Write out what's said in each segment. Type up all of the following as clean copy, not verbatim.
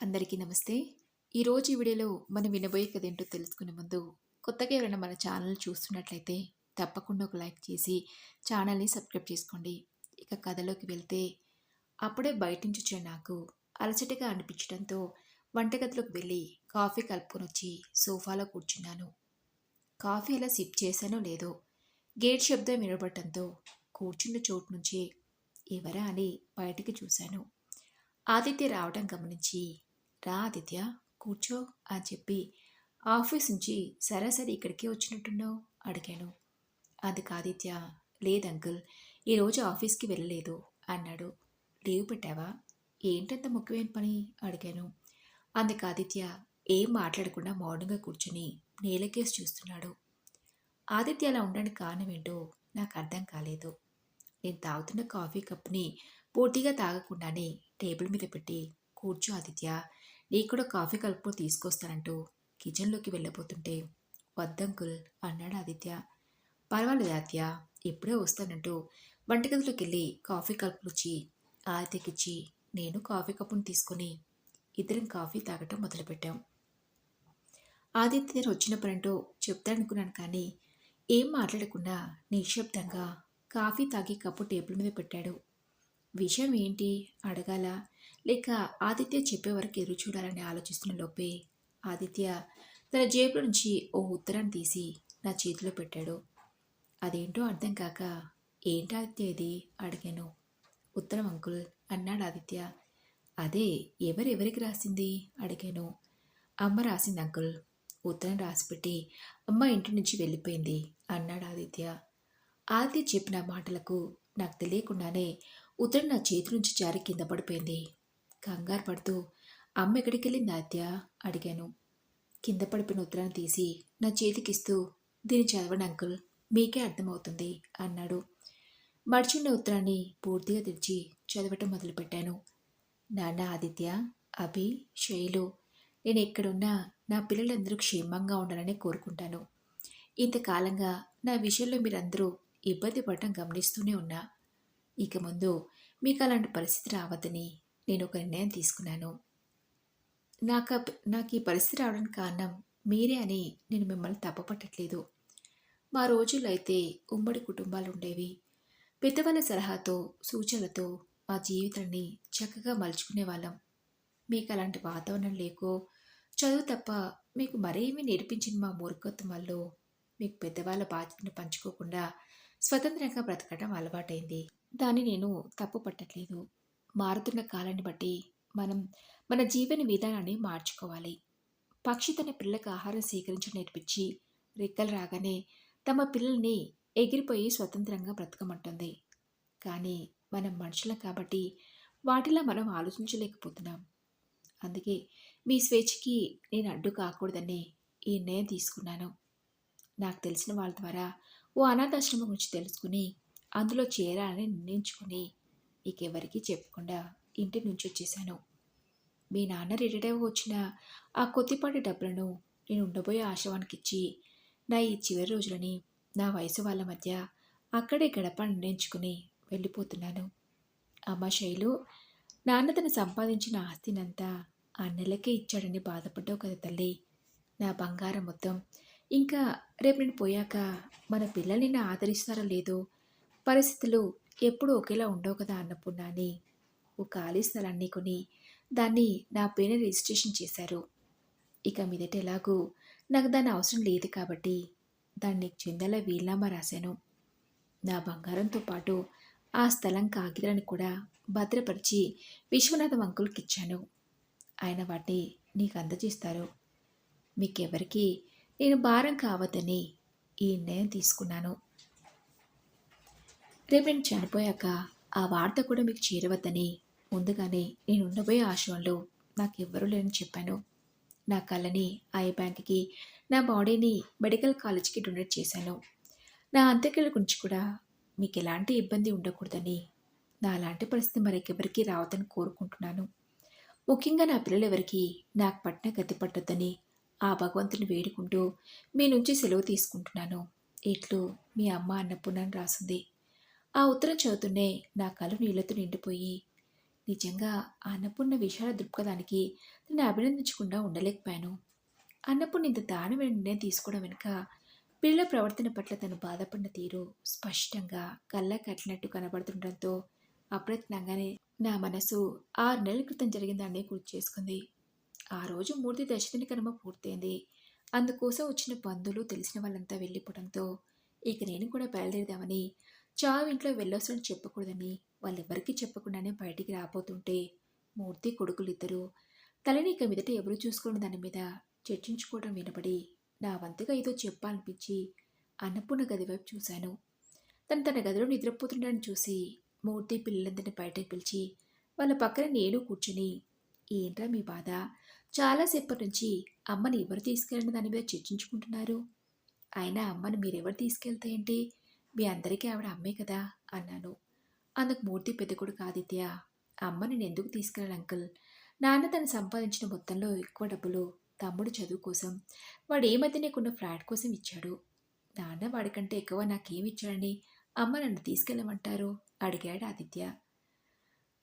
అందరికీ నమస్తే. ఈరోజు ఈ వీడియోలో మనం వినబోయే కథ ఏంటో తెలుసుకునే ముందు, కొత్తగా ఎవరైనా మన ఛానల్ చూస్తున్నట్లయితే తప్పకుండా ఒక లైక్ చేసి ఛానల్‌ని సబ్స్క్రైబ్ చేసుకోండి. ఇక కథలోకి వెళ్తే, అప్పుడే బయట నుంచి వచ్చిన నాకు అలసటగా అనిపించడంతో వంటగదిలోకి వెళ్ళి కాఫీ కలుపుకొనొచ్చి సోఫాలో కూర్చున్నాను. కాఫీ అలా సిప్ చేశానో లేదో గేట్ శబ్దం వినబడటంతో కూర్చున్న చోటు నుంచి ఎవరా అని బయటికి చూశాను. ఆదిత్య రావడం గమనించి, రా ఆదిత్య, కూర్చో అని చెప్పి ఆఫీస్ నుంచి సరాసరి ఇక్కడికే వచ్చినట్టున్నావు అడిగాను. అందుకు ఆదిత్య, లేదంకుల్, ఈరోజు ఆఫీస్కి వెళ్ళలేదు అన్నాడు. లీవ్ పెట్టావా? ఏంటంత ముఖ్యమైన పని అడిగాను. అందుకు ఆదిత్య ఏం మాట్లాడకుండా మౌనంగా కూర్చుని నేలకేసి చూస్తున్నాడు. ఆదిత్య అలా ఉండడానికి కారణం ఏంటో నాకు అర్థం కాలేదు. నేను తాగుతున్న కాఫీ కప్ని పూర్తిగా తాగకుండానే టేబుల్ మీద పెట్టి, కూర్చో ఆదిత్య, నీకు కూడా కాఫీ కలుపుకొని తీసుకొస్తానంటూ కిచెన్లోకి వెళ్ళబోతుంటే, వద్దంకుల్ అన్నాడు ఆదిత్య. పర్వాలేదు ఆదిత్య, ఇప్పుడే వస్తానంటూ వంటగదిలోకి వెళ్ళి కాఫీ కలుపుకొచ్చి ఆదిత్యకిచ్చి నేను కాఫీ కప్పును తీసుకొని ఇద్దరం కాఫీ తాగటం మొదలుపెట్టాం. ఆదిత్య వచ్చిన పనేంటో చెప్తాడనుకున్నాను కానీ ఏం మాట్లాడకుండా నిశ్శబ్దంగా కాఫీ తాగి కప్పు టేబుల్ మీద పెట్టాడు. విషయం ఏంటి అడగాల, లేక ఆదిత్య చెప్పే వరకు ఎదురు చూడాలని ఆలోచిస్తున్న లోపే ఆదిత్య తన జేబులో నుంచి ఓ ఉత్తరాన్ని తీసి నా చేతిలో పెట్టాడు. అదేంటో అర్థం కాక, ఏంటి ఆదిత్య ఇది అడిగాను. ఉత్తరం అంకుల్ అన్నాడు ఆదిత్య. అదే, ఎవరెవరికి రాసింది అడిగాను. అమ్మ రాసింది అంకుల్. ఉత్తరం రాసిపెట్టి అమ్మ ఇంటి నుంచి వెళ్ళిపోయింది అన్నాడు ఆదిత్య. ఆదిత్య చెప్పిన మాటలకు నాకు తెలియకుండానే ఉత్తరం నా చేతి నుంచి జారి కింద పడిపోయింది. కంగారు పడుతూ, అమ్మ ఎక్కడికి వెళ్ళింది ఆదిత్య అడిగాను. కింద పడిపోయిన ఉత్తరాన్ని తీసి నా చేతికిస్తూ, దీన్ని చదవండి అంకుల్, మీకే అర్థమవుతుంది అన్నాడు. మడిచున్న ఉత్తరాన్ని పూర్తిగా తెరిచి చదవటం మొదలుపెట్టాను. నాన్న ఆదిత్య, అభి, శైలు, నేను ఎక్కడున్నా నా పిల్లలందరూ క్షేమంగా ఉండాలని కోరుకుంటాను. ఇంతకాలంగా నా విషయంలో మీరందరూ ఇబ్బంది పడటం గమనిస్తూనే ఉన్నా. ఇక ముందు మీకు అలాంటి పరిస్థితి రావద్దని నేను ఒక నిర్ణయం తీసుకున్నాను. నాకు ఈ పరిస్థితి రావడానికి కారణం మీరే అని నేను మిమ్మల్ని తప్పుపట్టట్లేదు. మా రోజుల్లో అయితే ఉమ్మడి కుటుంబాలు ఉండేవి. పెద్దవాళ్ళ సలహాతో, సూచనలతో మా జీవితాన్ని చక్కగా మలుచుకునే వాళ్ళం. మీకు అలాంటి వాతావరణం లేకో, చదువు తప్ప మీకు మరేమీ నేర్పించిన మా మూర్ఖత్వం వల్ల మీకు పెద్దవాళ్ళ బాధ్యతను పంచుకోకుండా స్వతంత్రంగా బ్రతకడం అలవాటైంది. దాన్ని నేను తప్పు పట్టట్లేదు. మారుతున్న కాలాన్ని బట్టి మనం మన జీవన విధానాన్ని మార్చుకోవాలి. పక్షి తన పిల్లలకు ఆహారం సేకరించడం నేర్పించి రెక్కలు రాగానే తమ పిల్లల్ని ఎగిరిపోయి స్వతంత్రంగా బ్రతకమంటుంది. కానీ మనం మనుషులం కాబట్టి వాటిలా మనం ఆలోచించలేకపోతున్నాం. అందుకే మీ స్వేచ్ఛకి నేను అడ్డు కాకూడదని ఈ నిర్ణయం తీసుకున్నాను. నాకు తెలిసిన వాళ్ళ ద్వారా ఓ అనాథాశ్రమం గురించి తెలుసుకుని అందులో చేరాలని నిర్ణయించుకుని మీకెవరికీ చెప్పకుండా ఇంటి నుంచి వచ్చేసాను. మీ నాన్న రిటైర్ అయ్యి వచ్చిన ఆ కొద్దిపాటి డబ్బులను నేను ఉండబోయే ఆశవానికి ఇచ్చి నా ఈ చివరి రోజులని నా వయసు వాళ్ళ మధ్య అక్కడే గడప నిర్ణయించుకుని వెళ్ళిపోతున్నాను. అమ్మ శైలు, నాన్న తను సంపాదించిన ఆస్తినంతా ఆ నెలకే ఇచ్చాడని బాధపడ్డావు కదా తల్లి. నా బంగారం మొత్తం. ఇంకా రేపు నేను పోయాక మన పిల్లల్ని నిన్ను ఆదరిస్తారో లేదో, పరిస్థితులు ఎప్పుడూ ఒకేలా ఉండవు కదా అన్నపూర్ణ అని ఓ ఖాళీ స్థలాన్ని కొని దాన్ని నా పేరున రిజిస్ట్రేషన్ చేశారు. ఇక మీదట ఎలాగూ నాకు దాని అవసరం లేదు కాబట్టి దాన్ని నీకు చెందేలా వీలునామా రాశాను. నా బంగారంతో పాటు ఆ స్థలం కాగితాలను కూడా భద్రపరిచి విశ్వనాథం అంకుల్కి ఇచ్చాను. ఆయన వాటిని నీకు అందజేస్తారు. మీకెవరికి నేను భారం కావద్దని ఈ నిర్ణయం తీసుకున్నాను. రేపు నేను చనిపోయాక ఆ వార్త కూడా మీకు చేరవద్దని ముందుగానే నేను ఉండబోయే ఆశ్రమంలో నాకెవ్వరూ లేరని చెప్పాను. నా కళ్ళని ఐ బ్యాంక్కి, నా బాడీని మెడికల్ కాలేజ్కి డొనేట్ చేశాను. నా అంత్యక్రియల గురించి కూడా మీకు ఎలాంటి ఇబ్బంది ఉండకూడదని, నా అలాంటి పరిస్థితి మరెవరికి రావద్దని కోరుకుంటున్నాను. ముఖ్యంగా నా పిల్లలు ఎవరికి నాకు పట్టిన గతి పట్టొద్దని ఆ భగవంతుని వేడుకుంటూ మీ నుంచి సెలవు తీసుకుంటున్నాను. ఇట్లు మీ అమ్మ అన్నపూర్ణ అని రాసింది. ఆ ఉత్తరం చదువుతూనే నా కళ్ళు నీళ్లతో నిండిపోయి, నిజంగా ఆ అన్నపూర్ణ విశాల దృక్పథానికి తనని అభినందించకుండా ఉండలేకపోయాను. అన్నపూర్ణ ఇంత దారుణమైన నిర్ణయం తీసుకోవడం వెనుక పిల్లల ప్రవర్తన పట్ల తను బాధపడిన తీరు స్పష్టంగా కళ్ళకి కట్టినట్టు కనబడుతుండటంతో అప్రయత్నంగానే నా మనసు 6 నెలల క్రితం జరిగిన దాన్ని గుర్తు చేసుకుంది. ఆ రోజు మూర్తి దశదిన కర్మ పూర్తయింది. అందుకోసం వచ్చిన బంధువులు తెలిసిన వాళ్ళంతా వెళ్ళిపోవడంతో ఇక నేను కూడా బయలుదేరదామని చావు ఇంట్లో వెళ్ళొస్తానని చెప్పకూడదని వాళ్ళెవ్వరికీ చెప్పకుండానే బయటికి రాబోతుంటే మూర్తి కొడుకులిద్దరూ తలని ఇక మీదట ఎవరు చూసుకోని దాని మీద చర్చించుకోవడం వినబడి నా వంతుగా ఏదో చెప్పాలనిపించి అన్నపూర్ణ గది వైపు చూశాను. తన గదిలో నిద్రపోతుండని చూసి మూర్తి పిల్లలందరినీ బయటకు పిలిచి వాళ్ళ పక్కన నేను కూర్చుని, ఏంట్రా మీ బాధ? చాలాసేపటి నుంచి అమ్మని ఎవరు తీసుకెళ్ళిన దాని మీద చర్చించుకుంటున్నారు. అయినా అమ్మను మీరెవరు తీసుకెళ్తే ఏంటి? మీ అందరికీ ఆవిడ అమ్మే కదా అన్నాను. అందుకు మూర్తి పెద్ద కొడుకు ఆదిత్య, అమ్మ నేను ఎందుకు తీసుకెళ్ళాలి అంకుల్? నాన్న తను సంపాదించిన మొత్తంలో ఎక్కువ డబ్బులు తమ్ముడు చదువు కోసం వాడు ఈ మధ్యనే కొన్న ఫ్లాట్ కోసం ఇచ్చాడు. నాన్న వాడికంటే ఎక్కువ నాకేమి ఇచ్చాడని అమ్మ నన్ను తీసుకెళ్ళమంటారు అడిగాడు ఆదిత్య.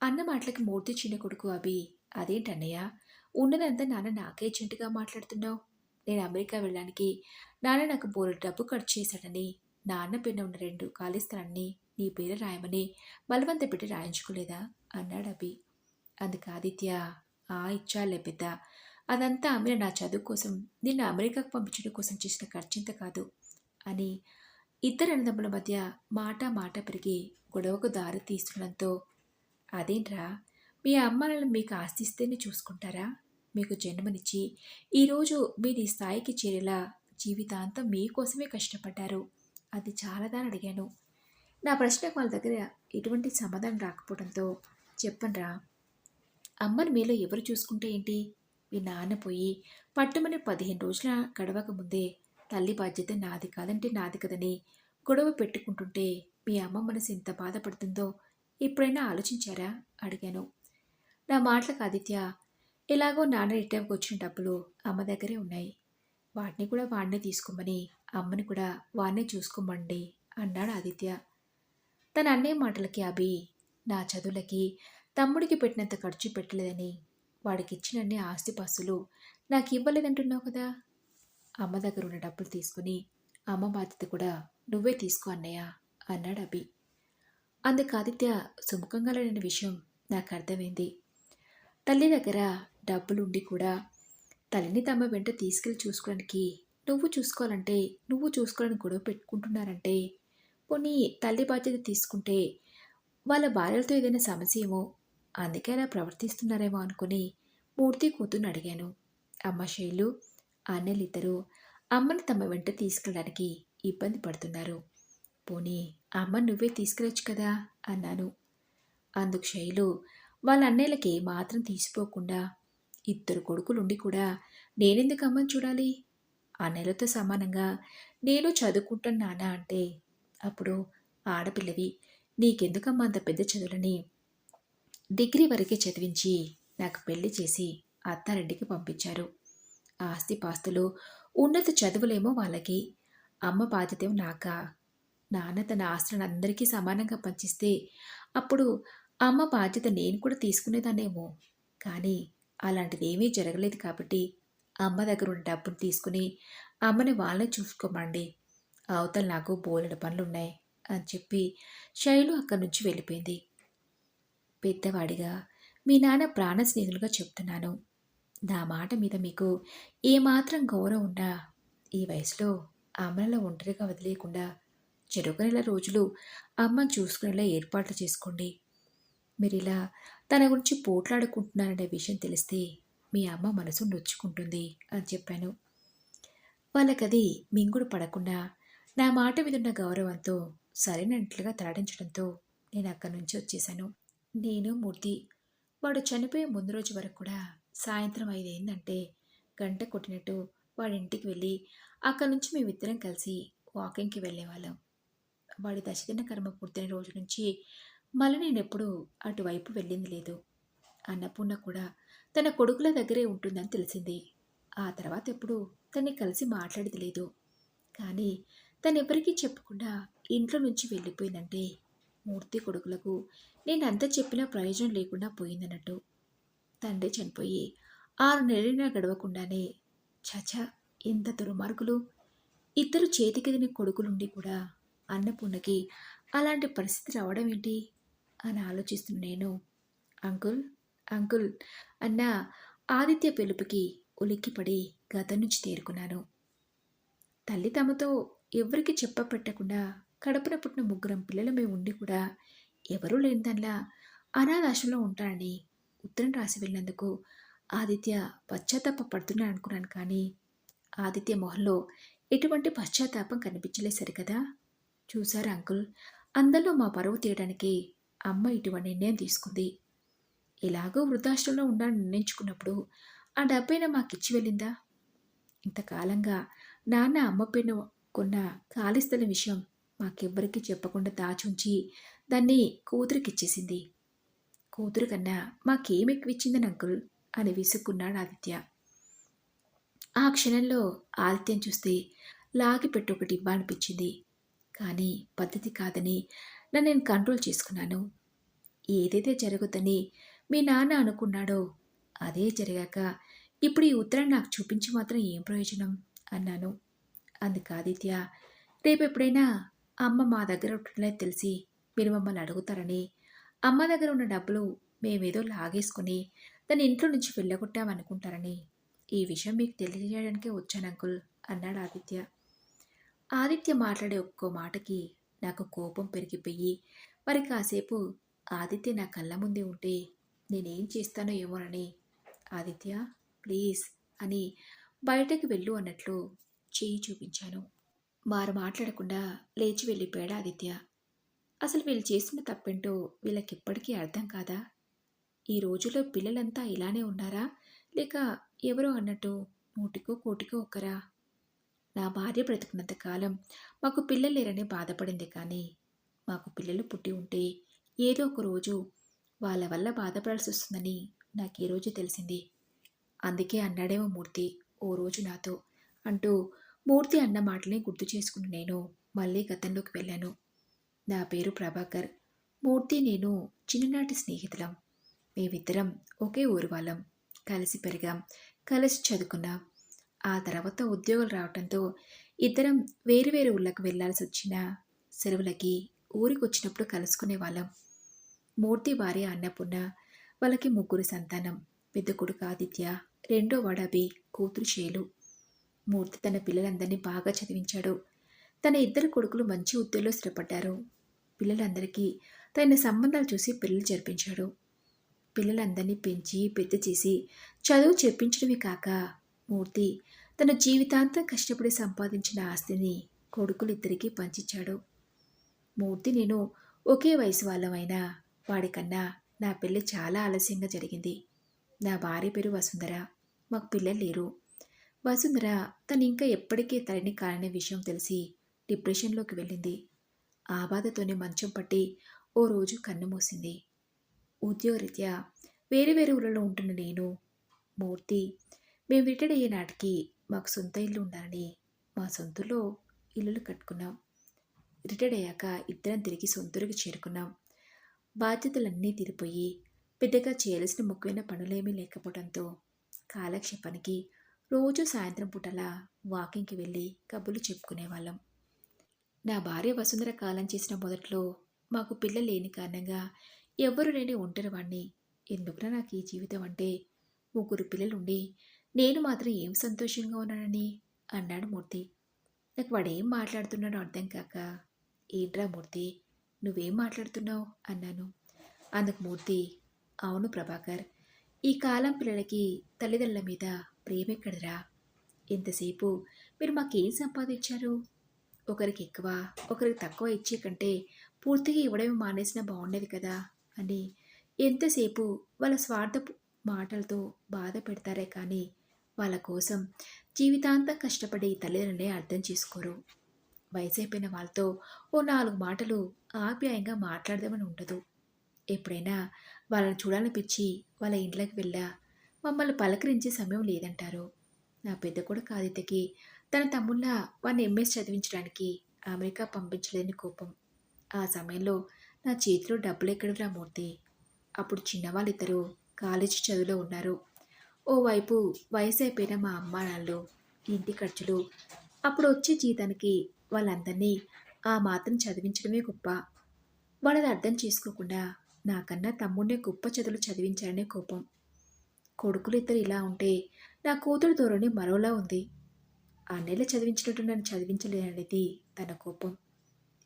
అన్న మాటలకి మూర్తి చిన్న కొడుకు అభి, అదేంటన్నయ్య, ఉన్నదంతా నాన్న నాకే చెంటుగా మాట్లాడుతున్నావు. నేను అమెరికా వెళ్ళడానికి నాన్న నాకు బోలెడు డబ్బు ఖర్చు చేశాడని నాన్న పేరున ఉన్న 2 ఖాళీ స్థలాన్ని నీ పేరు రాయమని బలవంత పెట్టి రాయించుకోలేదా అన్నాడు అభి. అందుకు ఆదిత్య, ఇచ్చాలే పెద్ద, అదంతా అమ్మిన నా చదువు కోసం నిన్ను అమెరికాకు పంపించడం కోసం చేసిన ఖర్చింత కాదు అని ఇద్దరు అన్నదమ్ముల మధ్య మాట పెరిగి గొడవకు దారి తీస్తుండడంతో, అదేంట్రా, మీ అమ్మానాన్నలు మీకు ఆస్తిస్తేనే చూసుకుంటారా? మీకు జన్మనిచ్చి ఈరోజు మీరు ఈ స్థాయికి చేరేలా జీవితాంతం మీకోసమే కష్టపడ్డారు. అది చాలదా అని అడిగాను. నా ప్రశ్నకు వాళ్ళ దగ్గర ఎటువంటి సమాధానం రాకపోవడంతో, చెప్పండ్రా, అమ్మని మీలో ఎవరు చూసుకుంటే ఏంటి? మీ నాన్న పోయి పట్టుమని 15 రోజుల గడవక ముందే తల్లి బాధ్యత నాది కాదంటే నాది కదని గొడవ పెట్టుకుంటుంటే మీ అమ్మ మనసు ఎంత బాధపడుతుందో ఎప్పుడైనా ఆలోచించారా అడిగాను. నా మాటలకు ఆదిత్య, ఎలాగో నాన్న రిటైర్కి వచ్చిన డబ్బులు అమ్మ దగ్గరే ఉన్నాయి, వాటిని కూడా వాడినే తీసుకోమని అమ్మని కూడా వాడినే చూసుకోమండి అన్నాడు ఆదిత్య. తన అన్నయ్య మాటలకి అభి, నా చదువులకి తమ్ముడికి పెట్టినంత ఖర్చు పెట్టలేదని వాడికి ఇచ్చినన్ని ఆస్తిపాస్తులు నాకు ఇవ్వలేదంటున్నావు కదా. అమ్మ దగ్గర ఉన్న డబ్బులు తీసుకుని అమ్మ బాధ్యత కూడా నువ్వే తీసుకో అన్నయ్య అన్నాడు అభి. అందుకు ఆదిత్య సుముఖంగా లేని విషయం నాకు అర్థమైంది. తల్లి దగ్గర డబ్బులుండి కూడా తల్లిని తమ వెంట తీసుకెళ్ళి చూసుకోవడానికి నువ్వు చూసుకోవాలని గొడవ పెట్టుకుంటున్నారంటే, పోనీ తల్లి బాధ్యత తీసుకుంటే వాళ్ళ భార్యలతో ఏదైనా సమస్య ఏమో, అందుకే అలా ప్రవర్తిస్తున్నారేమో అనుకుని మూర్తి కూతుర్ని అడిగాను. అమ్మ శైలు, అన్నలిద్దరూ అమ్మని తమ వెంట తీసుకెళ్ళడానికి ఇబ్బంది పడుతున్నారు. పోనీ అమ్మ నువ్వే తీసుకెళ్ళొచ్చు కదా అన్నాను. అందుకు శైలు, వాళ్ళ అన్నయ్యలకి మాత్రం తీసిపోకుండా 2 కొడుకులుండి కూడా నేనెందుకు అమ్మని చూడాలి? అన్నయ్యలతో సమానంగా నేను చదువుకుంటాను నాన్న అంటే, అప్పుడు ఆడపిల్లవి నీకెందుకమ్మా అంత పెద్ద చదువులని డిగ్రీ వరకే చదివించి నాకు పెళ్లి చేసి అత్తారింటికి పంపించారు. ఆస్తిపాస్తులు ఉన్నత చదువులేమో వాళ్ళకి, అమ్మ బాధ్యతేమో నాకా? నాన్న తన ఆస్తులను అందరికీ సమానంగా పంచిస్తే అప్పుడు అమ్మ బాధ్యత నేను కూడా తీసుకునేదాన్నేమో. కానీ అలాంటిది ఏమీ జరగలేదు కాబట్టి అమ్మ దగ్గర ఉన్న డబ్బును తీసుకుని అమ్మని వాళ్ళని చూసుకోమండి, అవతల నాకు బోలెడు పనులున్నాయి అని చెప్పి శైలు అక్కడి నుంచి వెళ్ళిపోయింది. పెద్దవాడిగా మీ నాన్న ప్రాణ స్నేహితులుగా చెప్తున్నాను. నా మాట మీద మీకు ఏమాత్రం గౌరవం ఉన్నా ఈ వయసులో అమ్మలో ఒంటరిగా వదిలేయకుండా చెరొక నెల రోజులు అమ్మని చూసుకునేలా ఏర్పాట్లు చేసుకోండి. మీరిలా తన గురించి పోట్లాడుకుంటున్నారనే విషయం తెలిస్తే మీ అమ్మ మనసు నొచ్చుకుంటుంది అని చెప్పాను. వాళ్ళకది మింగుడు పడకుండా నా మాట మీదున్న గౌరవంతో సరైనట్లుగా తలాడించడంతో నేను అక్కడి నుంచి వచ్చేశాను. నేను మూర్తి వాడు చనిపోయే ముందు రోజు వరకు కూడా సాయంత్రం 5 అయిందంటే గంట కొట్టినట్టు వాడింటికి వెళ్ళి అక్కడి నుంచి మేమిద్దరం కలిసి వాకింగ్కి వెళ్ళేవాళ్ళం. వాడి దశదిన కర్మ పూర్తయిన రోజు నుంచి మళ్ళీ నేనెప్పుడూ అటువైపు వెళ్ళింది లేదు. అన్నపూర్ణ కూడా తన కొడుకుల దగ్గరే ఉంటుందని తెలిసింది. ఆ తర్వాత ఎప్పుడూ తన్ని కలిసి మాట్లాడేది లేదు. కానీ తనెవరికీ చెప్పకుండా ఇంట్లో నుంచి వెళ్ళిపోయిందంటే మూర్తి కొడుకులకు నేనంత చెప్పినా ప్రయోజనం లేకుండా పోయిందన్నట్టు. తండ్రి చనిపోయి 6 నెలలైనా గడవకుండానే చచ! ఎంత దుర్మార్గులు! ఇద్దరు చేతికెదిన కొడుకులుండి కూడా అన్నపూర్ణకి అలాంటి పరిస్థితి రావడం ఏంటి అని ఆలోచిస్తున్న నేను, అంకుల్, అంకుల్ అన్న ఆదిత్య పిలుపుకి ఉలిక్కిపడి గతం నుంచి తేరుకున్నాను. తల్లి తమతో ఎవరికి చెప్పపెట్టకుండా కడుపున పుట్టిన ముగ్గురం పిల్లలమే ఉండి కూడా ఎవరూ లేనిదానిలా అనాథాశ్రమంలో ఉంటానని ఉత్తరం రాసి వెళ్ళినందుకు ఆదిత్య పశ్చాత్తాప పడుతున్నాడు అనుకున్నాను. కానీ ఆదిత్య మొహంలో ఎటువంటి పశ్చాత్తాపం కనిపించలేదు సరికదా. చూశారా అంకుల్, అందరిలో మా పరువు తీయడానికి అమ్మ ఇటువంటి నిర్ణయం తీసుకుంది. ఎలాగో వృద్ధాశ్రమంలో ఉండాలని నిర్ణయించుకున్నప్పుడు ఆ డబ్బైనా మాకిచ్చి వెళ్ళిందా? ఇంతకాలంగా నాన్న అమ్మ పేరున కొన్న ఖాళీ స్థలం విషయం మాకెవ్వరికీ చెప్పకుండా దాచుంచి దాన్ని కూతురికిచ్చేసింది. కూతురు కన్నా మాకేం ఎక్కువిచ్చిందని అంకుల్ అని విసుక్కున్నాడు ఆదిత్య. ఆ క్షణంలో ఆదిత్యం చూస్తే లాగిపెట్టి ఒకటి ఇవ్వాలనిపించింది. కానీ పద్ధతి కాదని నన్ను నేను కంట్రోల్ చేసుకున్నాను. ఏదైతే జరగొద్దని మీ నాన్న అనుకున్నాడో అదే జరిగాక ఇప్పుడు ఈ ఉత్తరం నాకు చూపించి మాత్రం ఏం ప్రయోజనం అన్నాను. అందుకు ఆదిత్య, రేపెప్పుడైనా అమ్మ మా దగ్గర ఉంటుందని తెలిసి మీరు మమ్మల్ని అడుగుతారని, అమ్మ దగ్గర ఉన్న డబ్బులు మేమేదో లాగేసుకుని దాని ఇంట్లో నుంచి వెళ్ళగొట్టామనుకుంటారని ఈ విషయం మీకు తెలియజేయడానికే వచ్చాను అంకుల్ అన్నాడు ఆదిత్య. ఆదిత్య మాట్లాడే ఒక్కో మాటకి నాకు కోపం పెరిగిపోయి మరి కాసేపు ఆదిత్య నా కళ్ళ ముందే ఉంటే నేనేం చేస్తానో ఏమోనని, ఆదిత్య ప్లీజ్ అని బయటకు వెళ్ళు అన్నట్లు చేయి చూపించాను. వారు మాట్లాడకుండా లేచి వెళ్ళిపోయాడు ఆదిత్య. అసలు వీళ్ళు చేసిన తప్పేంటో వీళ్ళకిప్పటికీ అర్థం కాదా? ఈ రోజుల్లో పిల్లలంతా ఇలానే ఉన్నారా, లేక ఎవరో అన్నట్టు నూటికో కోటికో ఒక్కరా? నా భార్య బ్రతుకున్నంత కాలం మాకు పిల్లలు లేరని బాధపడింది. కానీ మాకు పిల్లలు పుట్టి ఉంటే ఏదో ఒక రోజు వాళ్ళ వల్ల బాధపడాల్సి వస్తుందని నాకు ఈ రోజు తెలిసింది. అందుకే అన్నాడేమో మూర్తి ఓ రోజు నాతో అంటూ మూర్తి అన్న మాటల్ని గుర్తు చేసుకుని నేను మళ్ళీ గతంలోకి వెళ్ళాను. నా పేరు ప్రభాకర్. మూర్తి నేను చిన్ననాటి స్నేహితులం. మేమిద్దరం ఒకే ఊరు వాళ్ళం. కలిసి పెరిగాం, కలిసి చదువుకున్నాం. ఆ తర్వాత ఉద్యోగాలు రావడంతో ఇద్దరం వేరువేరు ఊళ్ళకు వెళ్లాల్సి వచ్చిన సెలవులకి ఊరికి వచ్చినప్పుడు కలుసుకునే వాళ్ళం. మూర్తి భార్య అన్నపూర్ణ, వాళ్ళకి ముగ్గురు సంతానం. పెద్ద కొడుకు ఆదిత్య, రెండో వాడబి, కూతురు శైలు. మూర్తి తన పిల్లలందరినీ బాగా చదివించాడు. తన ఇద్దరు కొడుకులు మంచి ఉద్యోగంలో స్థిరపడ్డారు. పిల్లలందరికీ తన సంబంధాలు చూసి పెళ్లి జరిపించాడు. పిల్లలందరినీ పెంచి పెద్ద చేసి చదువు చెప్పించడమే కాక మూర్తి తన జీవితాంతం కష్టపడి సంపాదించిన ఆస్తిని కొడుకులిద్దరికీ పంచిచ్చాడు. మూర్తి నేను ఒకే వయసు వాళ్ళమైనా వాడికన్నా నా పెళ్ళి చాలా ఆలస్యంగా జరిగింది. నా భార్య పేరు వసుంధర. మాకు పిల్లలు లేరు. వసుంధర తను ఇంకా ఎప్పటికీ తల్లిని కాలనే విషయం తెలిసి డిప్రెషన్లోకి వెళ్ళింది. ఆ బాధతోనే మంచం పట్టి ఓ రోజు కన్ను మూసింది. ఉద్యోగరీత్యా వేరే వేరే ఊళ్ళలో ఉంటున్న నేను, మూర్తి మేము రిటైర్డ్ అయ్యే నాటికి మాకు సొంత ఇల్లు ఉండాలని మా సొంతలో ఇల్లులు కట్టుకున్నాం. రిటైర్డ్ అయ్యాక ఇద్దరం తిరిగి సొంతూరికి చేరుకున్నాం. బాధ్యతలన్నీ తీరిపోయి పెద్దగా చేయాల్సిన ముఖ్యమైన పనులేమీ లేకపోవడంతో కాలక్షేపానికి రోజు సాయంత్రం పూటలా వాకింగ్కి వెళ్ళి కబుర్లు చెప్పుకునేవాళ్ళం. నా భార్య వసుంధర కాలం చేసిన మొదట్లో మాకు పిల్లలు లేని కారణంగా ఎవ్వరూ లేని ఒంటరివాణ్ణి. ఎందుకురా నాకు ఈ జీవితం అంటే, ముగ్గురు పిల్లలుండి నేను మాత్రం ఏం సంతోషంగా ఉన్నానని అన్నాడు మూర్తి. నాకు వాడేం మాట్లాడుతున్నాడో అర్థం కాక, ఏంట్రా మూర్తి నువ్వేం మాట్లాడుతున్నావు అన్నాను. అందుకు మూర్తి, అవును ప్రభాకర్, ఈ కాలం పిల్లలకి తల్లిదండ్రుల మీద ప్రేమెక్కడరా? ఎంతసేపు మీరు మాకేం సంపాదించారు? ఒకరికి ఎక్కువ ఒకరికి తక్కువ ఇచ్చే కంటే పూర్తిగా ఇవ్వడమే మానేసినా బాగుండేది కదా అని ఎంతసేపు వాళ్ళ స్వార్థపు మాటలతో బాధ పెడతారే కానీ వాళ్ళ కోసం జీవితాంతం కష్టపడి తల్లిదండ్రులే అర్థం చేసుకోరు. వయసైపోయిన వాళ్ళతో ఓ 4 మాటలు ఆప్యాయంగా మాట్లాడదామని ఉండదు. ఎప్పుడైనా వాళ్ళని చూడాలనిపించి వాళ్ళ ఇంట్లోకి వెళ్ళా మమ్మల్ని పలకరించే సమయం లేదంటారు. నా పెద్ద కొడుకు ఆదిత్యకి తన తమ్ముళ్ళ వాడిని ఎంఎస్ చదివించడానికి అమెరికా పంపించలేని కోపం. ఆ సమయంలో నా చేతిలో డబ్బులెక్కడివిరా మూర్తి. అప్పుడు చిన్నవాళ్ళిద్దరూ కాలేజీ చదువులో ఉన్నారు. ఓవైపు వయసైపోయిన మా అమ్మానాన్నలు, ఇంటి ఖర్చులు, అప్పుడు వచ్చే జీతానికి వాళ్ళందరినీ ఆ మాత్రం చదివించడమే గొప్ప. వాళ్ళది అర్థం చేసుకోకుండా నాకన్నా తమ్ముడినే గొప్ప చదువులు చదివించాలనే కోపం. కొడుకులిద్దరు ఇలా ఉంటే నా కూతురు ధోరణి మరోలా ఉంది. అన్నయ్యలు చదివించినట్టు నన్ను చదివించలేదనేది తన కోపం.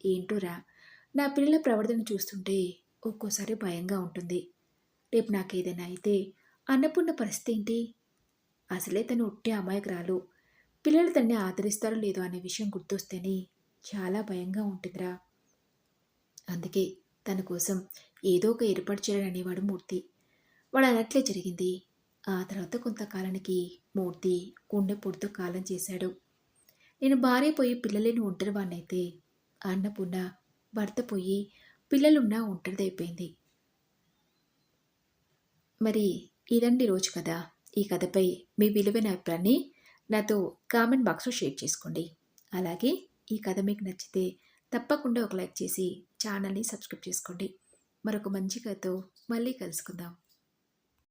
ఏంటోరా, నా పిల్లల ప్రవర్తన చూస్తుంటే ఒక్కోసారి భయంగా ఉంటుంది. రేపు నాకేదైనా అయితే అన్నపూర్ణ పరిస్థితి ఏంటి? అసలే తను ఒట్టి అమాయకురాలు. పిల్లలు తన్ని ఆదరిస్తారో లేదో అనే విషయం గుర్తొస్తేనే చాలా భయంగా ఉంటుందిరా. అందుకే తన కోసం ఏదో ఒక ఏర్పాటు చేయాలని అనేవాడు మూర్తి. వాడు అన్నట్లే జరిగింది. ఆ తర్వాత కొంతకాలానికి మూర్తి గుండెపోటుతో కాలం చేశాడు. నేను భార్య పోయి పిల్లలేని ఒంటరి వాడినైతే అన్నపూర్ణ భర్త పోయి పిల్లలున్నా ఒంటరిదైపోయింది. మరి ఇదండి రోజు కథ. ఈ కథపై మీ విలువైన అభిప్రాయాన్ని నాతో కామెంట్ బాక్స్లో షేర్ చేసుకోండి. అలాగే ఈ కథ మీకు నచ్చితే తప్పకుండా ఒక లైక్ చేసి ఛానల్ని సబ్స్క్రైబ్ చేసుకోండి. మరొక మంచి కథతో మళ్ళీ కలుసుకుందాం.